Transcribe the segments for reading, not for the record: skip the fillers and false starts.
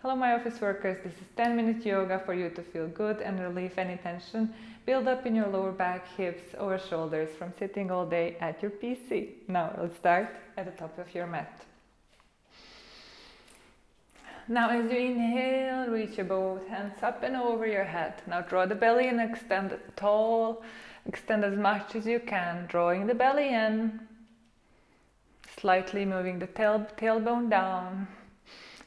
Hello my office workers, this is 10-minute yoga for you to feel good and relieve any tension build up in your lower back, hips or shoulders from sitting all day at your PC. Now let's start at the top of your mat. Now as you inhale, reach your both hands up and over your head. Now draw the belly and extend tall, extend as much as you can, drawing the belly in, slightly moving the tailbone down.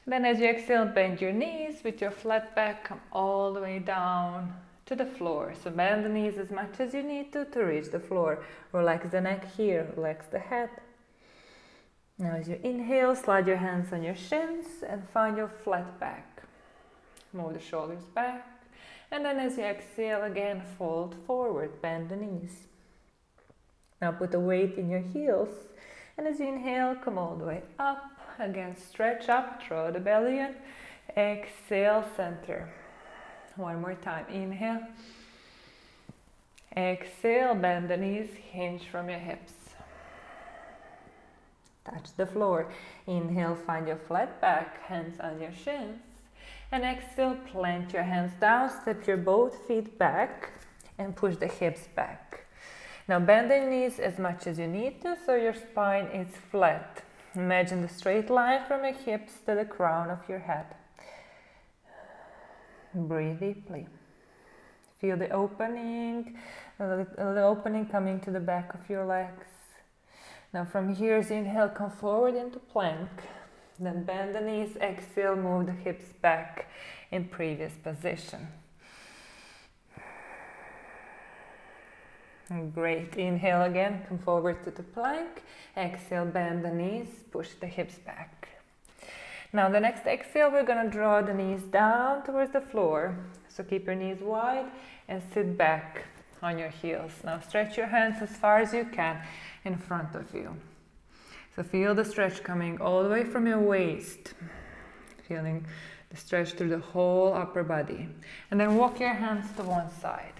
Then as you exhale, bend your knees with your flat back, come all the way down to the floor. So bend the knees as much as you need to reach the floor. Relax the neck here, relax the head. Now as you inhale, slide your hands on your shins and find your flat back. Move the shoulders back. And then as you exhale again, fold forward, bend the knees. Now put the weight in your heels. And as you inhale, come all the way up. Again, stretch up, draw the belly in. Exhale, center. One more time. Inhale. Exhale, bend the knees, hinge from your hips. Touch the floor. Inhale, find your flat back, hands on your shins. And exhale, plant your hands down, step your both feet back and push the hips back. Now bend the knees as much as you need to so your spine is flat. Imagine the straight line from your hips to the crown of your head. Breathe deeply. Feel the opening coming to the back of your legs. Now from here, as you inhale, come forward into plank. Then bend the knees, exhale, move the hips back in previous position. Great. Inhale again, come forward to the plank. Exhale, bend the knees, push the hips back. Now the next exhale, we're going to draw the knees down towards the floor. So keep your knees wide and sit back on your heels. Now stretch your hands as far as you can in front of you. So feel the stretch coming all the way from your waist. Feeling the stretch through the whole upper body. And then walk your hands to one side.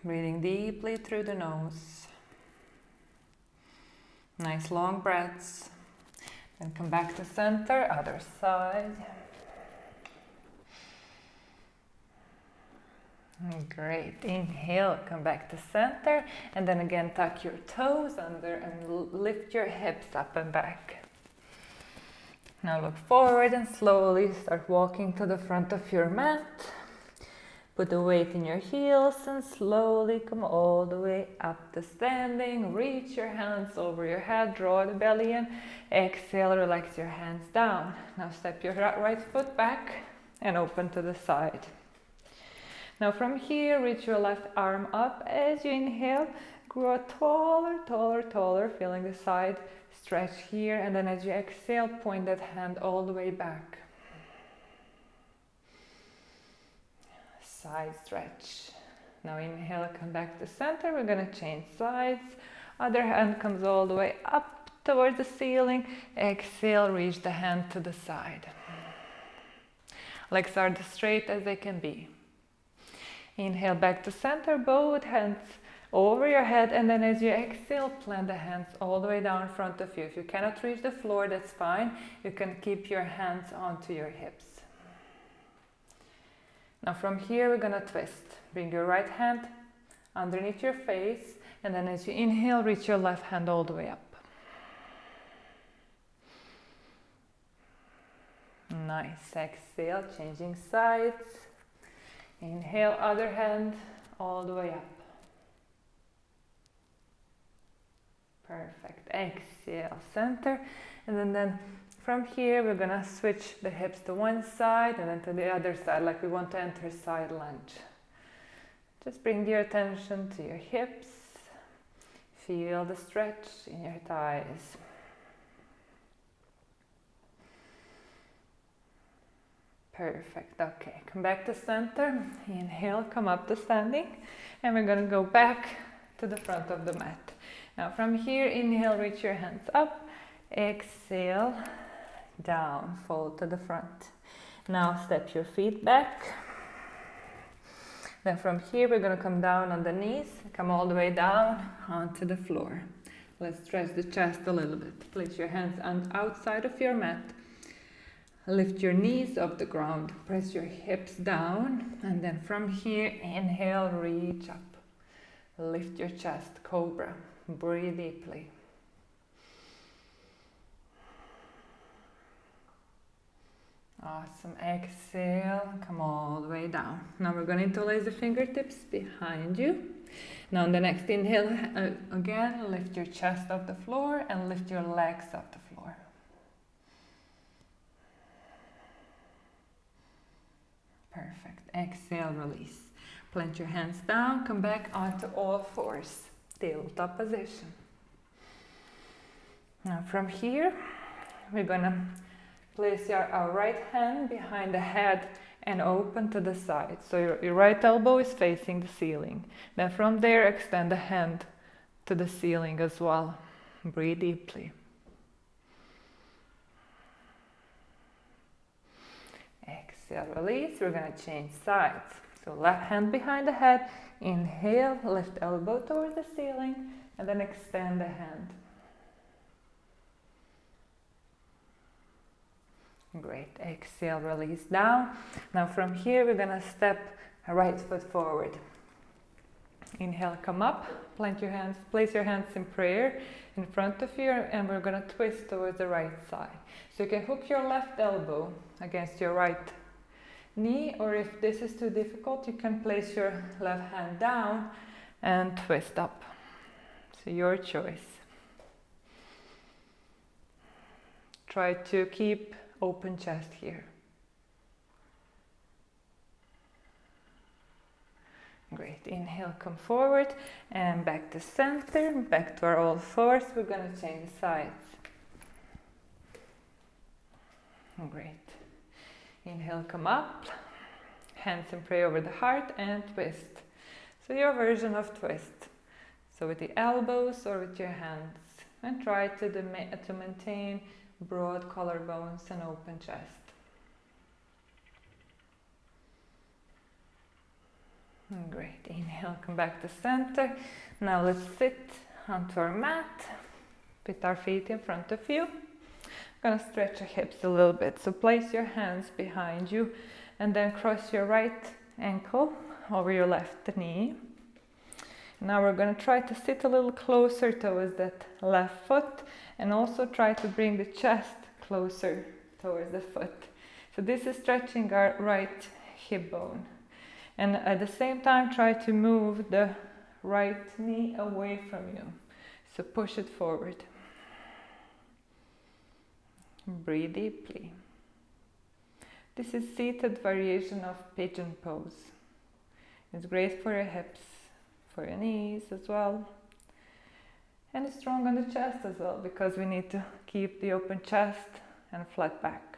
Breathing deeply through the nose. Nice long breaths. Then come back to center, other side. Great. Inhale, come back to center. And then again, tuck your toes under and lift your hips up and back. Now look forward and slowly start walking to the front of your mat. Put the weight in your heels and slowly come all the way up to standing. Reach your hands over your head, draw the belly in. Exhale, relax your hands down. Now step your right foot back and open to the side. Now from here, reach your left arm up as you inhale. Grow taller, taller, taller, feeling the side stretch here. And then as you exhale, point that hand all the way back. Side stretch. Now inhale, come back to center. We're going to change sides. Other hand comes all the way up towards the ceiling. Exhale, reach the hand to the side. Legs are as straight as they can be. Inhale back to center, both hands over your head, and then as you exhale, plant the hands all the way down in front of you. If you cannot reach the floor, that's fine. You can keep your hands onto your hips. Now from here, we're going to twist. Bring your right hand underneath your face, and then as you inhale, reach your left hand all the way up. Nice. Exhale, changing sides. Inhale, other hand all the way up. Perfect. Exhale, center. And then from here, we're going to switch the hips to one side and then to the other side, like we want to enter side lunge. Just bring your attention to your hips. Feel the stretch in your thighs. Perfect. Okay, come back to center. Inhale, come up to standing. And we're going to go back to the front of the mat. Now from here, inhale, reach your hands up. Exhale, down, fold to the front. Now step your feet back. Then from here, we're going to come down on the knees, come all the way down onto the floor. Let's stretch the chest a little bit. Place your hands on the outside of your mat. Lift your knees off the ground. Press your hips down. And then from here, inhale, reach up. Lift your chest, cobra. Breathe deeply. Awesome. Exhale, come all the way down. Now we're going to interlace the fingertips behind you. Now on the next inhale, again, lift your chest off the floor and lift your legs off the floor. Perfect. Exhale, release. Plant your hands down, come back onto all fours. Tabletop position. Now from here, we're going to place our right hand behind the head and open to the side. So your right elbow is facing the ceiling. Then from there, extend the hand to the ceiling as well. Breathe deeply. Exhale, release. We're going to change sides. So left hand behind the head. Inhale, lift elbow towards the ceiling, and then extend the hand. Great. Exhale, release down. Now from here, we're going to step right foot forward. Inhale, come up, plant your hands, place your hands in prayer in front of you, and we're going to twist towards the right side. So you can hook your left elbow against your right knee, or if this is too difficult, you can place your left hand down and twist up. So your choice. Try to keep open chest here. Great. Inhale, come forward and back to center, back to our all fours. We're going to change sides. Great. Inhale, come up, hands in prayer over the heart and twist. So your version of twist. So with the elbows or with your hands, and try to maintain broad collarbones and open chest. Great. Inhale, come back to center. Now let's sit onto our mat with our feet in front of you. Gonna stretch your hips a little bit. So place your hands behind you and then cross your right ankle over your left knee. Now we're going to try to sit a little closer towards that left foot and also try to bring the chest closer towards the foot. So this is stretching our right hip bone. And at the same time, try to move the right knee away from you. So push it forward. Breathe deeply. This is seated variation of pigeon pose. It's great for your hips, for your knees as well. And it's strong on the chest as well, because we need to keep the open chest and flat back.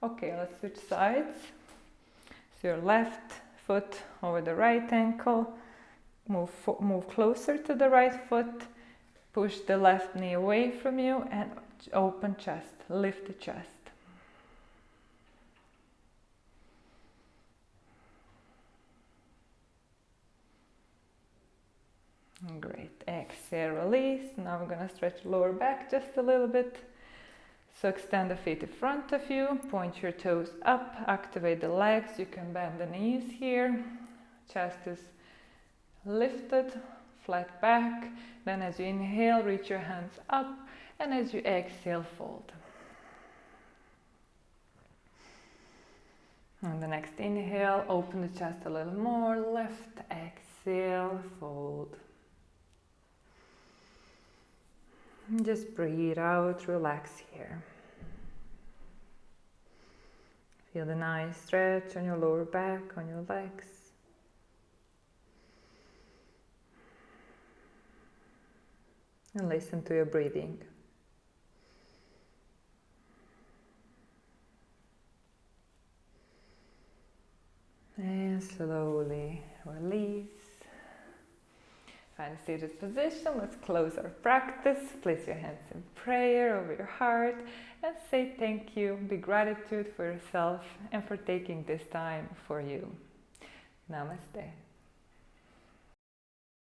Okay, let's switch sides. So your left foot over the right ankle, move closer to the right foot, push the left knee away from you and open chest, lift the chest. Great. Exhale, release. Now we're going to stretch lower back just a little bit. So extend the feet in front of you, point your toes up, activate the legs. You can bend the knees here. Chest is lifted, flat back. Then as you inhale, reach your hands up, and as you exhale, fold. On the next inhale, open the chest a little more, lift, exhale, fold. Just breathe out, relax here. Feel the nice stretch on your lower back, on your legs. And listen to your breathing. And slowly release. Find a seated position. Let's close our practice. Place your hands in prayer over your heart and say thank you. Be gratitude for yourself and for taking this time for you. Namaste.